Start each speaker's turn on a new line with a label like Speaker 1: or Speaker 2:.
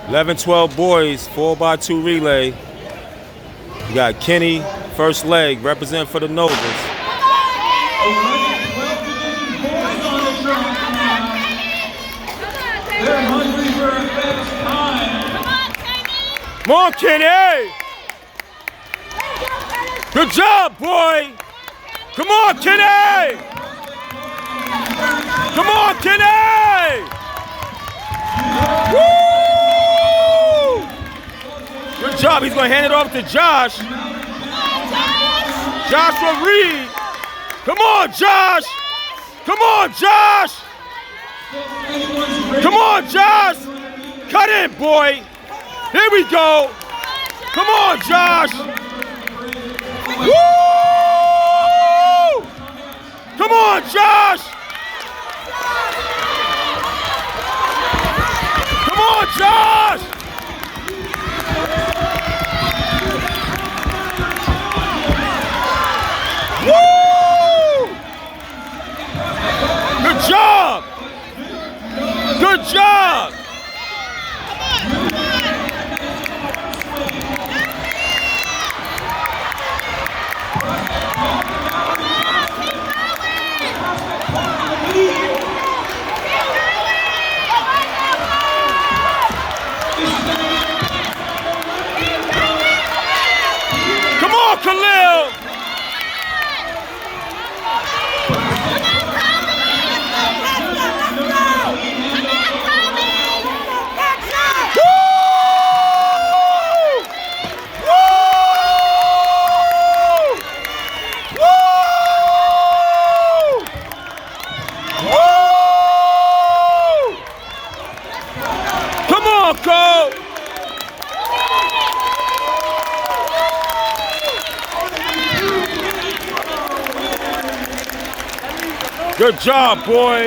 Speaker 1: 11-12 boys, 4x2 relay. You got Kenny, first leg, represent for the Novas.
Speaker 2: They're hungry for a fast time.
Speaker 1: Come on, Kenny! Good job, boy! Come on, Kenny! Come on, Kenny! Woo! Good job. He's going to hand it off to Josh. Joshua Reed. Come on, Josh! Come on, Josh! Come on, Josh! Cut in, boy! Here we go! Come on, Josh! Woo! Come on, Josh! Come on, Josh! Woo! Good job! Good job! Come on, Khalil! Cole! Good job, boy.